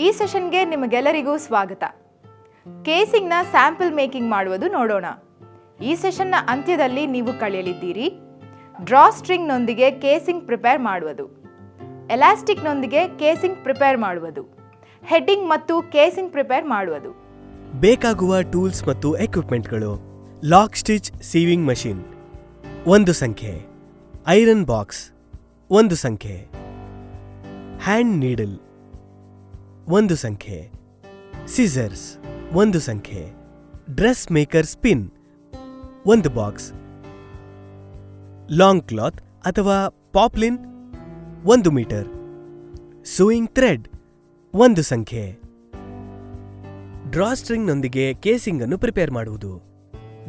ಈ ಸೆಷನ್ಗೆ ನಿಮಗೆಲ್ಲರಿಗೂ ಸ್ವಾಗತ. ಕೇಸಿಂಗ್ನ ಸ್ಯಾಂಪಲ್ ಮೇಕಿಂಗ್ ಮಾಡುವುದು ನೋಡೋಣ. ಈ ಸೆಷನ್ನ ಅಂತ್ಯದಲ್ಲಿ ನೀವು ಕಲಿಯಲಿದ್ದೀರಿ ಡ್ರಾ ಸ್ಟ್ರಿಂಗ್ನೊಂದಿಗೆ ಕೇಸಿಂಗ್ ಪ್ರಿಪೇರ್ ಮಾಡುವುದು, ಎಲಾಸ್ಟಿಕ್ನೊಂದಿಗೆ ಕೇಸಿಂಗ್ ಪ್ರಿಪೇರ್ ಮಾಡುವುದು, ಹೆಡ್ಡಿಂಗ್ ಮತ್ತು ಕೇಸಿಂಗ್ ಪ್ರಿಪೇರ್ ಮಾಡುವುದು. ಬೇಕಾಗುವ ಟೂಲ್ಸ್ ಮತ್ತು ಎಕ್ವಿಪ್ಮೆಂಟ್ಗಳು: ಲಾಕ್ ಸ್ಟಿಚ್ ಸೀವಿಂಗ್ ಮಷಿನ್ 1 ಸಂಖ್ಯೆ, ಐರನ್ ಬಾಕ್ಸ್ 1 ಸಂಖ್ಯೆ, ಹ್ಯಾಂಡ್ ನೀಡಲ್ 1 ಸಂಖ್ಯೆ, ಸಿಸರ್ಸ್ 1 ಸಂಖ್ಯೆ, dress maker spin 1 box, long cloth ಅಥವಾ ಪಾಪ್ಲಿನ್ 1 ಮೀಟರ್, ಸೂಯಿಂಗ್ ಥ್ರೆಡ್ 1 ಸಂಖ್ಯೆ. ಡ್ರಾ ಸ್ಟ್ರಿಂಗ್ನೊಂದಿಗೆ ಕೇಸಿಂಗ್ ಅನ್ನು ಪ್ರಿಪೇರ್ ಮಾಡುವುದು.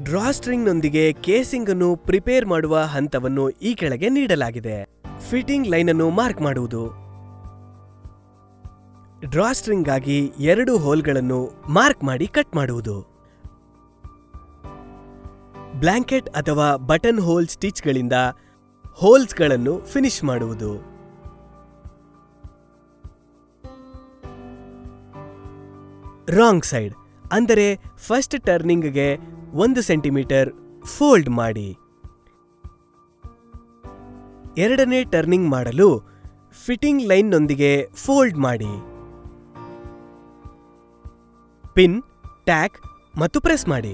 ಡ್ರಾ ಸ್ಟ್ರಿಂಗ್ನೊಂದಿಗೆ ಕೇಸಿಂಗ್ ಅನ್ನು ಪ್ರಿಪೇರ್ ಮಾಡುವ ಹಂತವನ್ನು ಈ ಕೆಳಗೆ ನೀಡಲಾಗಿದೆ. ಫಿಟ್ಟಿಂಗ್ ಲೈನ್ ಅನ್ನು ಮಾರ್ಕ್ ಮಾಡುವುದು. ಡ್ರಾ ಸ್ಟ್ರಿಂಗ್ ಆಗಿ 2 ಹೋಲ್ಗಳನ್ನು ಮಾರ್ಕ್ ಮಾಡಿ ಕಟ್ ಮಾಡುವುದು. ಬ್ಲಾಂಕೆಟ್ ಅಥವಾ ಬಟನ್ ಹೋಲ್ ಸ್ಟಿಚ್ಗಳಿಂದ ಹೋಲ್ಸ್ಗಳನ್ನು ಫಿನಿಶ್ ಮಾಡುವುದು. ರಾಂಗ್ ಸೈಡ್ ಅಂದರೆ ಫಸ್ಟ್ ಟರ್ನಿಂಗ್ಗೆ 1 ಸೆಂಟಿಮೀಟರ್ ಫೋಲ್ಡ್ ಮಾಡಿ. ಎರಡನೇ ಟರ್ನಿಂಗ್ ಮಾಡಲು ಫಿಟ್ಟಿಂಗ್ ಲೈನ್ನೊಂದಿಗೆ ಫೋಲ್ಡ್ ಮಾಡಿ. ಪಿನ್, ಟ್ಯಾಕ್ ಮತ್ತು ಪ್ರೆಸ್ ಮಾಡಿ.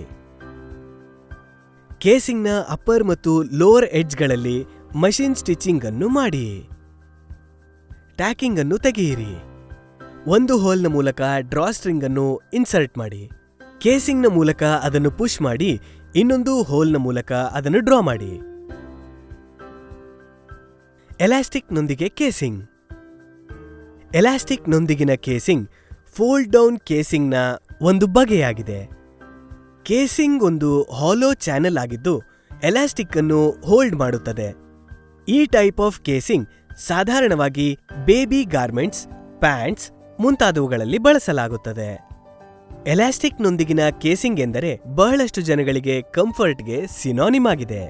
ಕೇಸಿಂಗ್ನ ಅಪ್ಪರ್ ಮತ್ತು ಲೋವರ್ ಎಡ್ಜ್ಗಳಲ್ಲಿ ಮಷಿನ್ ಸ್ಟಿಚಿಂಗ್ ಅನ್ನು ಮಾಡಿ. ಟ್ಯಾಕಿಂಗ್ ಅನ್ನು ತೆಗೆಯಿರಿ. 1 ಹೋಲ್ನ ಮೂಲಕ ಡ್ರಾ ಸ್ಟ್ರಿಂಗ್ ಅನ್ನು ಇನ್ಸರ್ಟ್ ಮಾಡಿ. ಕೇಸಿಂಗ್ನ ಮೂಲಕ ಅದನ್ನು ಪುಷ್ ಮಾಡಿ ಇನ್ನೊಂದು ಹೋಲ್ನ ಮೂಲಕ ಅದನ್ನು ಡ್ರಾ ಮಾಡಿ. ಎಲಾಸ್ಟಿಕ್ನೊಂದಿಗೆ ಕೇಸಿಂಗ್. ಎಲಾಸ್ಟಿಕ್ನೊಂದಿಗಿನ ಕೇಸಿಂಗ್ ಫೋಲ್ಡ್ ಡೌನ್ ಕೇಸಿಂಗ್ನ ಒಂದು ಬಗೆಯಾಗಿದೆ. ಕೇಸಿಂಗ್ ಒಂದು ಹಾಲೋ ಚಾನೆಲ್ ಆಗಿದ್ದು ಎಲಾಸ್ಟಿಕ್ ಅನ್ನು ಹೋಲ್ಡ್ ಮಾಡುತ್ತದೆ. ಈ ಟೈಪ್ ಆಫ್ ಕೇಸಿಂಗ್ ಸಾಧಾರಣವಾಗಿ ಬೇಬಿ ಗಾರ್ಮೆಂಟ್ಸ್, ಪ್ಯಾಂಟ್ಸ್ ಮುಂತಾದವುಗಳಲ್ಲಿ ಬಳಸಲಾಗುತ್ತದೆ. ಎಲಾಸ್ಟಿಕ್ನೊಂದಿಗಿನ ಕೇಸಿಂಗ್ ಎಂದರೆ ಬಹಳಷ್ಟು ಜನಗಳಿಗೆ ಕಂಫರ್ಟ್ಗೆ ಸಿನಾನಿಮ್ ಆಗಿದೆ.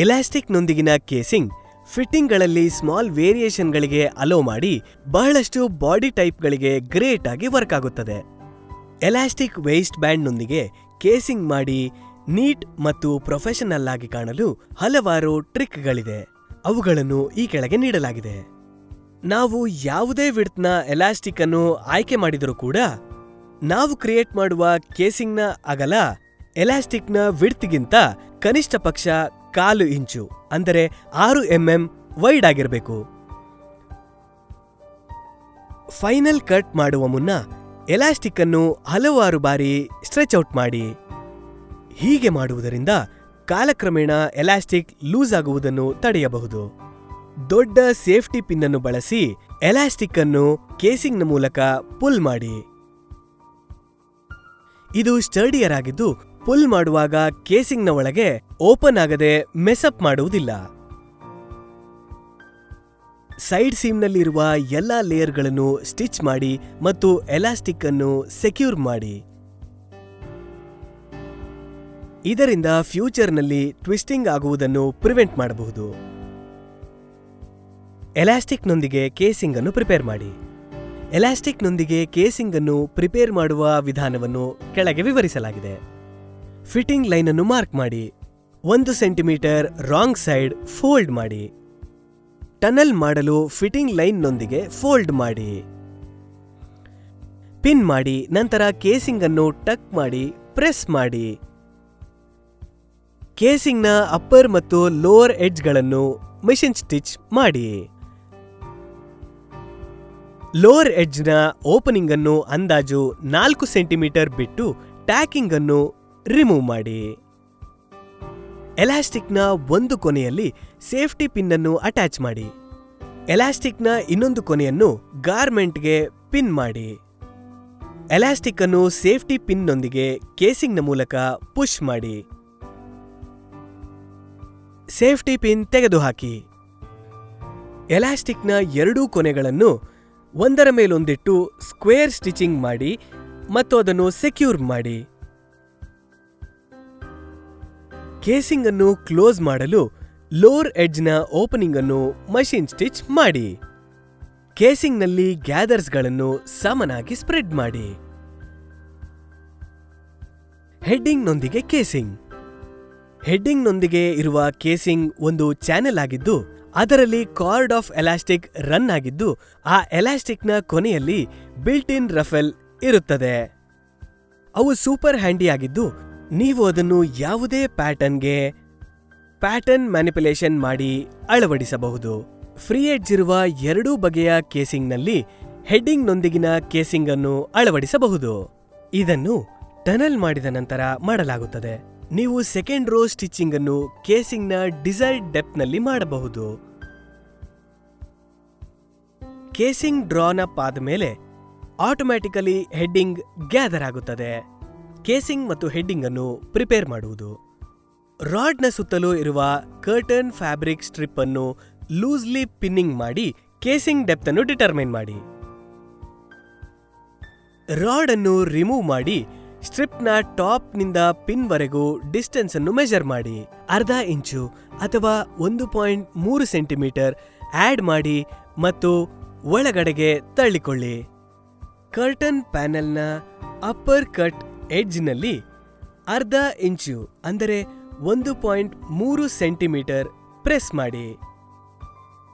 ಎಲಾಸ್ಟಿಕ್ನೊಂದಿಗಿನ ಕೇಸಿಂಗ್ ಫಿಟ್ಟಿಂಗ್ಗಳಲ್ಲಿ ಸ್ಮಾಲ್ ವೇರಿಯೇಷನ್ಗಳಿಗೆ ಅಲೋ ಮಾಡಿ ಬಹಳಷ್ಟು ಬಾಡಿ ಟೈಪ್ಗಳಿಗೆ ಗ್ರೇಟ್ ಆಗಿ ವರ್ಕ್ ಆಗುತ್ತದೆ. ಎಲಾಸ್ಟಿಕ್ ವೇಸ್ಟ್ ಬ್ಯಾಂಡ್ನೊಂದಿಗೆ ಕೇಸಿಂಗ್ ಮಾಡಿ ನೀಟ್ ಮತ್ತು ಪ್ರೊಫೆಷನಲ್ ಆಗಿ ಕಾಣಲು ಹಲವಾರು ಟ್ರಿಕ್ಗಳಿದೆ. ಅವುಗಳನ್ನು ಈ ಕೆಳಗೆ ನೀಡಲಾಗಿದೆ. ನಾವು ಯಾವುದೇ ವಿಡ್ತ್ನ ಎಲಾಸ್ಟಿಕ್ ಅನ್ನು ಆಯ್ಕೆ ಮಾಡಿದರೂ ಕೂಡ ನಾವು ಕ್ರಿಯೇಟ್ ಮಾಡುವ ಕೇಸಿಂಗ್ನ ಅಗಲ ಎಲಾಸ್ಟಿಕ್ನ ವಿಡ್ತ್ಗಿಂತ ಕನಿಷ್ಠ ಪಕ್ಷ 1/4 ಇಂಚು ಅಂದರೆ 6 mm ವೈಡ್ ಆಗಿರಬೇಕು. ಫೈನಲ್ ಕಟ್ ಮಾಡುವ ಮುನ್ನ ಎಲಾಸ್ಟಿಕ್ ಅನ್ನು ಹಲವಾರು ಬಾರಿ ಸ್ಟ್ರೆಚ್ ಔಟ್ ಮಾಡಿ. ಹೀಗೆ ಮಾಡುವುದರಿಂದ ಕಾಲಕ್ರಮೇಣ ಎಲಾಸ್ಟಿಕ್ ಲೂಸ್ ಆಗುವುದನ್ನು ತಡೆಯಬಹುದು. ದೊಡ್ಡ ಸೇಫ್ಟಿ ಪಿನ್ ಅನ್ನು ಬಳಸಿ ಎಲಾಸ್ಟಿಕ್ ಅನ್ನು ಕೇಸಿಂಗ್ನ ಮೂಲಕ ಪುಲ್ ಮಾಡಿ. ಇದು ಸ್ಟರ್ಡಿಯರ್ ಆಗಿದ್ದು ಪುಲ್ ಮಾಡುವಾಗ ಕೇಸಿಂಗ್ನ ಒಳಗೆ ಓಪನ್ ಆಗದೆ ಮೆಸಪ್ ಮಾಡುವುದಿಲ್ಲ. ಸೈಡ್ ಸೀಮ್ನಲ್ಲಿರುವ ಎಲ್ಲಾ ಲೇಯರ್ಗಳನ್ನು ಸ್ಟಿಚ್ ಮಾಡಿ ಮತ್ತು ಎಲಾಸ್ಟಿಕ್ ಅನ್ನು ಸೆಕ್ಯೂರ್ ಮಾಡಿ. ಇದರಿಂದ ಫ್ಯೂಚರ್ನಲ್ಲಿ ಟ್ವಿಸ್ಟಿಂಗ್ ಆಗುವುದನ್ನು ಪ್ರಿವೆಂಟ್ ಮಾಡಬಹುದು. ಎಲಾಸ್ಟಿಕ್ನೊಂದಿಗೆ ಕೇಸಿಂಗ್ ಅನ್ನು ಪ್ರಿಪೇರ್ ಮಾಡಿ. ಎಲಾಸ್ಟಿಕ್ನೊಂದಿಗೆ ಕೇಸಿಂಗ್ ಅನ್ನು ಪ್ರಿಪೇರ್ ಮಾಡುವ ವಿಧಾನವನ್ನು ಕೆಳಗೆ ವಿವರಿಸಲಾಗಿದೆ. ಫಿಟ್ಟಿಂಗ್ ಲೈನ್ ಅನ್ನು ಮಾರ್ಕ್ ಮಾಡಿ. 1 ಸೆಂಟಿಮೀಟರ್ ರಾಂಗ್ ಸೈಡ್ ಫೋಲ್ಡ್ ಮಾಡಿ. ಟನಲ್ ಮಾಡಲು ಫಿಟ್ಟಿಂಗ್ ಲೈನ್ನೊಂದಿಗೆ ಫೋಲ್ಡ್ ಮಾಡಿ. ಪಿನ್ ಮಾಡಿ ನಂತರ ಕೇಸಿಂಗ್ ಅನ್ನು ಟಕ್ ಮಾಡಿ ಪ್ರೆಸ್ ಮಾಡಿ. ಕೇಸಿಂಗ್ನ ಅಪ್ಪರ್ ಮತ್ತು ಲೋವರ್ ಎಡ್ಜ್ಗಳನ್ನು ಮೆಷಿನ್ ಸ್ಟಿಚ್ ಮಾಡಿ. ಲೋವರ್ ಎಡ್ಜ್ನ ಓಪನಿಂಗ್ ಅನ್ನು ಅಂದಾಜು 4 ಸೆಂಟಿಮೀಟರ್ ಬಿಟ್ಟು ಟ್ಯಾಕಿಂಗ್ ಅನ್ನು ರಿಮೂವ್ ಮಾಡಿ. ಎಲಾಸ್ಟಿಕ್ನ ಒಂದು ಕೊನೆಯಲ್ಲಿ ಸೇಫ್ಟಿ ಪಿನ್ ಅನ್ನು ಅಟ್ಯಾಚ್ ಮಾಡಿ. ಎಲಾಸ್ಟಿಕ್ನ ಇನ್ನೊಂದು ಕೊನೆಯನ್ನು ಗಾರ್ಮೆಂಟ್ಗೆ ಪಿನ್ ಮಾಡಿ. ಎಲಾಸ್ಟಿಕ್ ಅನ್ನು ಸೇಫ್ಟಿ ಪಿನ್ನೊಂದಿಗೆ ಕೇಸಿಂಗ್ನ ಮೂಲಕ ಪುಷ್ ಮಾಡಿ. ಸೇಫ್ಟಿ ಪಿನ್ ತೆಗೆದುಹಾಕಿ. ಎಲಾಸ್ಟಿಕ್ನ 2 ಕೊನೆಗಳನ್ನು ಒಂದರ ಮೇಲೊಂದಿಟ್ಟು ಸ್ಕ್ವೇರ್ ಸ್ಟಿಚಿಂಗ್ ಮಾಡಿ ಮತ್ತು ಅದನ್ನು ಸೆಕ್ಯೂರ್ ಮಾಡಿ. ಕೇಸಿಂಗ್ ಅನ್ನು ಕ್ಲೋಸ್ ಮಾಡಲು ಲೋವರ್ ಎಡ್ಜ್ನ ಓಪನಿಂಗ್ ಅನ್ನು ಮಷಿನ್ ಸ್ಟಿಚ್ ಮಾಡಿ. ಕೇಸಿಂಗ್ನಲ್ಲಿ ಗ್ಯಾದರ್ಸ್ಗಳನ್ನು ಸಮನಾಗಿ ಸ್ಪ್ರೆಡ್ ಮಾಡಿ. ಹೆಡ್ಡಿಂಗ್ನೊಂದಿಗೆ ಕೇಸಿಂಗ್. ಹೆಡ್ಡಿಂಗ್ನೊಂದಿಗೆ ಇರುವ ಕೇಸಿಂಗ್ ಒಂದು ಚಾನೆಲ್ ಆಗಿದ್ದು, ಅದರಲ್ಲಿ ಕಾರ್ಡ್ ಆಫ್ ಎಲಾಸ್ಟಿಕ್ ರನ್ ಆಗಿದ್ದು, ಆ ಎಲಾಸ್ಟಿಕ್ನ ಕೊನೆಯಲ್ಲಿ ಬಿಲ್ಟ್ ಇನ್ ರಫೆಲ್ ಇರುತ್ತದೆ. ಅವು ಸೂಪರ್ ಹ್ಯಾಂಡಿ ಆಗಿದ್ದು, ನೀವು ಅದನ್ನು ಯಾವುದೇ ಪ್ಯಾಟರ್ನ್ ಮ್ಯಾನಿಪ್ಯುಲೇಷನ್ ಮಾಡಿ ಅಳವಡಿಸಬಹುದು. ಫ್ರೀ ಎಡ್ಜ್ ಇರುವ ಎರಡೂ ಬಗೆಯ ಕೇಸಿಂಗ್ನಲ್ಲಿ ಹೆಡ್ಡಿಂಗ್ನೊಂದಿಗಿನ ಕೇಸಿಂಗ್ ಅನ್ನು ಅಳವಡಿಸಬಹುದು. ಇದನ್ನು ಟನಲ್ ಮಾಡಿದ ನಂತರ ಮಾಡಲಾಗುತ್ತದೆ. ನೀವು ಸೆಕೆಂಡ್ ರೋ ಸ್ಟಿಚಿಂಗ್ ಅನ್ನು ಕೇಸಿಂಗ್ನ ಡಿಸೈರ್ಡ್ ಡೆಪ್ತ್ನಲ್ಲಿ ಮಾಡಬಹುದು. ಕೇಸಿಂಗ್ ಡ್ರಾನ್ ಅಪ್ ಆದ ಮೇಲೆ ಆಟೋಮ್ಯಾಟಿಕಲಿ ಹೆಡ್ಡಿಂಗ್ ಗ್ಯಾದರ್ ಆಗುತ್ತದೆ. ಕೇಸಿಂಗ್ ಮತ್ತು ಹೆಡ್ಡಿಂಗ್ ಅನ್ನು ಪ್ರಿಪೇರ್ ಮಾಡುವುದು. ರಾಡ್ನ ಸುತ್ತಲೂ ಇರುವ ಕರ್ಟನ್ ಫ್ಯಾಬ್ರಿಕ್ ಸ್ಟ್ರಿಪ್ ಅನ್ನು ಲೂಸ್ಲಿ ಪಿನ್ನಿಂಗ್ ಮಾಡಿ ಕೇಸಿಂಗ್ ಡೆಪ್ತ್ ಅನ್ನು ಡಿಟರ್ಮೈನ್ ಮಾಡಿ. ರಾಡ್ ಅನ್ನು ರಿಮೂವ್ ಮಾಡಿ ಸ್ಟ್ರಿಪ್ನ ಟಾಪ್ನಿಂದ ಪಿನ್ವರೆಗೂ ಡಿಸ್ಟೆನ್ಸ್ ಅನ್ನು ಮೆಜರ್ ಮಾಡಿ. ಅರ್ಧ ಇಂಚು ಅಥವಾ 1.3 ಸೆಂಟಿಮೀಟರ್ ಆಡ್ ಮಾಡಿ ಮತ್ತು ಒಳಗಡೆಗೆ ತಳ್ಳಿಕೊಳ್ಳಿ. ಕರ್ಟನ್ ಪ್ಯಾನೆಲ್ನ ಅಪ್ಪರ್ ಕಟ್ ಎಡ್ಜ್ನಲ್ಲಿ ಅರ್ಧ ಇಂಚು ಅಂದರೆ 1.3 ಸೆಂಟಿಮೀಟರ್ ಪ್ರೆಸ್ ಮಾಡಿ.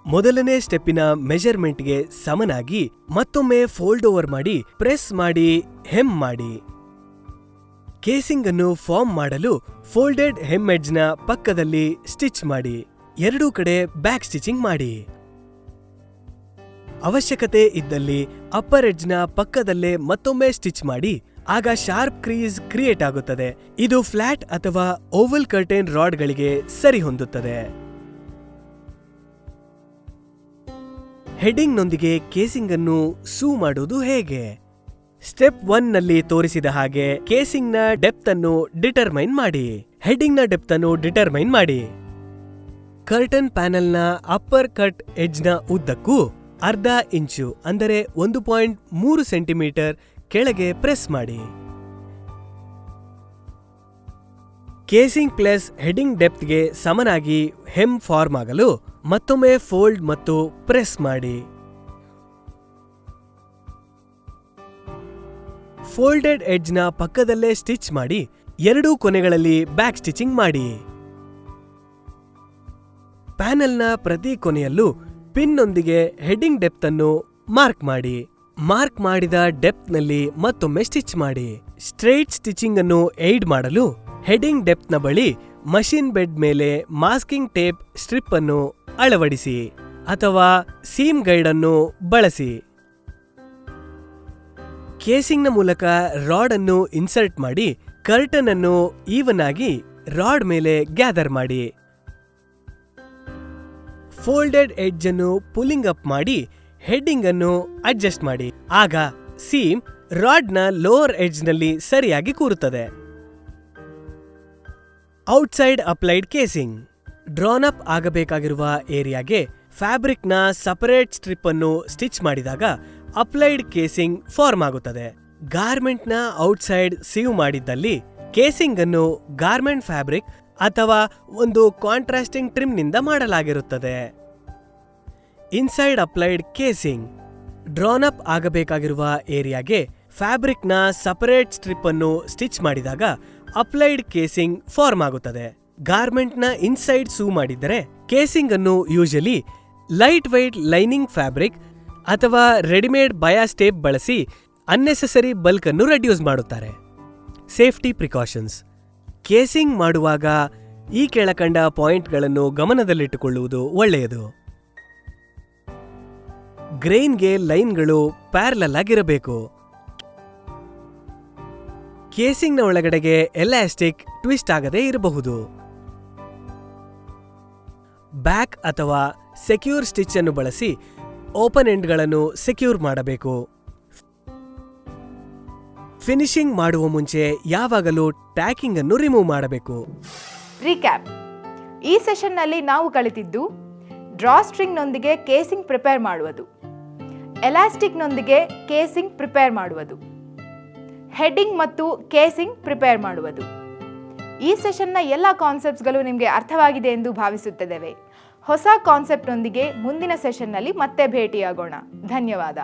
ಮೊದಲನೇ ಸ್ಟೆಪ್ಪಿನ ಮೆಜರ್ಮೆಂಟ್ಗೆ ಸಮನಾಗಿ ಮತ್ತೊಮ್ಮೆ ಫೋಲ್ಡ್ ಓವರ್ ಮಾಡಿ ಪ್ರೆಸ್ ಮಾಡಿ ಹೆಮ್ ಮಾಡಿ. ಕೇಸಿಂಗ್ ಅನ್ನು ಫಾರ್ಮ್ ಮಾಡಲು ಫೋಲ್ಡೆಡ್ ಹೆಮ್ ಎಡ್ಜ್ನ ಪಕ್ಕದಲ್ಲಿ ಸ್ಟಿಚ್ ಮಾಡಿ. ಎರಡೂ ಕಡೆ ಬ್ಯಾಕ್ ಸ್ಟಿಚಿಂಗ್ ಮಾಡಿ. ಅವಶ್ಯಕತೆ ಇದ್ದಲ್ಲಿ ಅಪ್ಪರ್ ಎಡ್ಜ್ನ ಪಕ್ಕದಲ್ಲೇ ಮತ್ತೊಮ್ಮೆ ಸ್ಟಿಚ್ ಮಾಡಿ. ಆಗ ಶಾರ್ಪ್ ಕ್ರೀಸ್ ಕ್ರಿಯೇಟ್ ಆಗುತ್ತದೆ. ಇದು ಫ್ಲಾಟ್ ಅಥವಾ ಓವಲ್ ಕರ್ಟನ್ ರಾಡ್ಗಳಿಗೆ ಸರಿ ಹೊಂದುತ್ತದೆ. ಹೆಡ್ಡಿಂಗ್ನೊಂದಿಗೆ ಕೇಸಿಂಗ್ ಅನ್ನು ಸೂ ಮಾಡುವುದು ಹೇಗೆ? ಸ್ಟೆಪ್ 1 ನಲ್ಲಿ ತೋರಿಸಿದ ಹಾಗೆ ಕೇಸಿಂಗ್ನ ಡೆಪ್ತ್ ಅನ್ನು ಡಿಟರ್ಮೈನ್ ಮಾಡಿ. ಹೆಡ್ಡಿಂಗ್ನ ಡೆಪ್ತ್ ಅನ್ನು ಡಿಟರ್ಮೈನ್ ಮಾಡಿ. ಕರ್ಟನ್ ಪ್ಯಾನೆಲ್ನ ಅಪ್ಪರ್ ಕಟ್ ಎಡ್ಜ್ನ ಉದ್ದಕ್ಕೂ ಅರ್ಧ ಇಂಚು ಅಂದರೆ 1.3 ಸೆಂಟಿಮೀಟರ್ ಕೆಳಗೆ ಪ್ರೆಸ್ ಮಾಡಿ. ಕೇಸಿಂಗ್ ಪ್ಲಸ್ ಹೆಡ್ಡಿಂಗ್ ಡೆಪ್ತ್ಗೆ ಸಮನಾಗಿ ಹೆಮ್ ಫಾರ್ಮ್ ಆಗಲು ಮತ್ತೊಮ್ಮೆ ಫೋಲ್ಡ್ ಮತ್ತು ಪ್ರೆಸ್ ಮಾಡಿ. ಫೋಲ್ಡೆಡ್ ಎಡ್ಜ್ನ ಪಕ್ಕದಲ್ಲೇ ಸ್ಟಿಚ್ ಮಾಡಿ ಎರಡೂ ಕೊನೆಗಳಲ್ಲಿ ಬ್ಯಾಕ್ ಸ್ಟಿಚಿಂಗ್ ಮಾಡಿ. ಪ್ಯಾನೆಲ್ನ ಪ್ರತಿ ಕೊನೆಯಲ್ಲೂ ಪಿನ್ನೊಂದಿಗೆ ಹೆಡ್ಡಿಂಗ್ ಡೆಪ್ತ್ ಅನ್ನು ಮಾರ್ಕ್ ಮಾಡಿ. ಮಾರ್ಕ್ ಮಾಡಿದ ಡೆಪ್ತ್ನಲ್ಲಿ ಮತ್ತೊಮ್ಮೆ ಸ್ಟಿಚ್ ಮಾಡಿ. ಸ್ಟ್ರೈಟ್ ಸ್ಟಿಚಿಂಗ್ ಅನ್ನು ಏಡ್ ಮಾಡಲು ಹೆಡ್ಡಿಂಗ್ ಡೆಪ್ತ್ನ ಬಳಿ ಮಷಿನ್ ಬೆಡ್ ಮೇಲೆ ಮಾಸ್ಕಿಂಗ್ ಟೇಪ್ ಸ್ಟ್ರಿಪ್ ಅನ್ನು ಅಳವಡಿಸಿ ಅಥವಾ ಸೀಮ್ ಗೈಡ್ ಅನ್ನು ಬಳಸಿ. ಕೇಸಿಂಗ್ನ ಮೂಲಕ ರಾಡ್ ಅನ್ನು ಇನ್ಸರ್ಟ್ ಮಾಡಿ ಕರ್ಟನ್ ಅನ್ನು ಈವನ್ ಆಗಿ ರಾಡ್ ಮೇಲೆ ಗ್ಯಾದರ್ ಮಾಡಿ. ಫೋಲ್ಡೆಡ್ ಎಡ್ಜ್ ಅನ್ನು ಪುಲ್ಲಿಂಗ್ ಅಪ್ ಮಾಡಿ ಹೆಡ್ಡಿಂಗ್ ಅನ್ನು ಅಡ್ಜಸ್ಟ್ ಮಾಡಿ. ಆಗ ಸೀಮ್ ರಾಡ್ನ ಲೋವರ್ ಎಡ್ಜ್ನಲ್ಲಿ ಸರಿಯಾಗಿ ಕೂರುತ್ತದೆ. Outside applied casing. Drawn up ಆಗಬೇಕಾಗಿರುವ ಏರಿಯಾಗೆ ಫ್ಯಾಬ್ರಿಕ್ನ ಸಪರೇಟ್ ಸ್ಟ್ರಿಪ್ ಅನ್ನು ಸ್ಟಿಚ್ ಮಾಡಿದಾಗ ಅಪ್ಲೈಡ್ ಕೇಸಿಂಗ್ ಫಾರ್ಮ್ ಆಗುತ್ತದೆ. ಗಾರ್ಮೆಂಟ್ನ ಔಟ್ಸೈಡ್ ಸೀವ್ ಮಾಡಿದ್ದಲ್ಲಿ ಕೇಸಿಂಗ್ ಅನ್ನು ಗಾರ್ಮೆಂಟ್ ಫ್ಯಾಬ್ರಿಕ್ ಅಥವಾ ಒಂದು ಕಾಂಟ್ರಾಸ್ಟಿಂಗ್ ಟ್ರಿಮ್ನಿಂದ ಮಾಡಲಾಗಿರುತ್ತದೆ. Inside applied casing. Drawn up ಆಗಬೇಕಾಗಿರುವ ಏರಿಯಾಗೆ ಫ್ಯಾಬ್ರಿಕ್ನ ಸಪರೇಟ್ ಸ್ಟ್ರಿಪ್ ಅನ್ನು ಸ್ಟಿಚ್ ಮಾಡಿದಾಗ ಅಪ್ಲೈಡ್ ಕೇಸಿಂಗ್ ಫಾರ್ಮ್ ಆಗುತ್ತದೆ. ಗಾರ್ಮೆಂಟ್ನ ಇನ್ಸೈಡ್ ಸೂ ಮಾಡಿದ್ದರೆ ಕೇಸಿಂಗ್ ಅನ್ನು usually light white lining fabric ಅಥವಾ ರೆಡಿಮೇಡ್ ಬಯಾಸ್ ಟೇಪ್ ಬಳಸಿ ಅನ್ನೆಸೆಸರಿ ಬಲ್ಕ್ ಅನ್ನು ರೆಡ್ಯೂಸ್ ಮಾಡುತ್ತಾರೆ. Safety precautions. ಕೇಸಿಂಗ್ ಮಾಡುವಾಗ ಈ ಕೆಳಕಂಡ ಪಾಯಿಂಟ್ಗಳನ್ನು ಗಮನದಲ್ಲಿಟ್ಟುಕೊಳ್ಳುವುದು ಒಳ್ಳೆಯದು. ಗ್ರೈನ್ಗೆ ಲೈನ್ಗಳು ಪ್ಯಾರಲಲ್ ಆಗಿರಬೇಕು. ಕೇಸಿಂಗ್ನ ಒಳಗಡೆಗೆ ಎಲಾಸ್ಟಿಕ್ ಟ್ವಿಸ್ಟ್ ಆಗದೇ ಇರಬಹುದು. ಬ್ಯಾಕ್ ಅಥವಾ ಸೆಕ್ಯೂರ್ ಸ್ಟಿಚ್ ಅನ್ನು ಬಳಸಿ ಓಪನ್ ಎಂಡ್ಗಳನ್ನು ಸೆಕ್ಯೂರ್ ಮಾಡಬೇಕು. ಫಿನಿಶಿಂಗ್ ಮಾಡುವ ಮುಂಚೆ ಯಾವಾಗಲೂ ಟ್ಯಾಕಿಂಗ್ ಅನ್ನು ರಿಮೂವ್ ಮಾಡಬೇಕು. ರೀಕ್ಯಾಪ್. ಈ ಸೆಷನ್ನಲ್ಲಿ ನಾವು ಕಲಿತಿದ್ದು ಡ್ರಾಸ್ಟ್ರಿಂಗ್ನೊಂದಿಗೆ ಕೇಸಿಂಗ್ ಪ್ರಿಪೇರ್ ಮಾಡುವುದು, ಎಲಾಸ್ಟಿಕ್ನೊಂದಿಗೆ ಕೇಸಿಂಗ್ ಪ್ರಿಪೇರ್ ಮಾಡುವುದು, ಹೆಡ್ಡಿಂಗ್ ಮತ್ತು ಕೇಸಿಂಗ್ ಪ್ರಿಪೇರ್ ಮಾಡುವುದು. ಈ ಸೆಷನ್ನ ಎಲ್ಲ ಕಾನ್ಸೆಪ್ಟ್ಸ್ಗಳು ನಿಮಗೆ ಅರ್ಥವಾಗಿದೆ ಎಂದು ಭಾವಿಸುತ್ತಿದ್ದೇವೆ. ಹೊಸ ಕಾನ್ಸೆಪ್ಟ್ನೊಂದಿಗೆ ಮುಂದಿನ ಸೆಷನ್ನಲ್ಲಿ ಮತ್ತೆ ಭೇಟಿಯಾಗೋಣ. ಧನ್ಯವಾದ.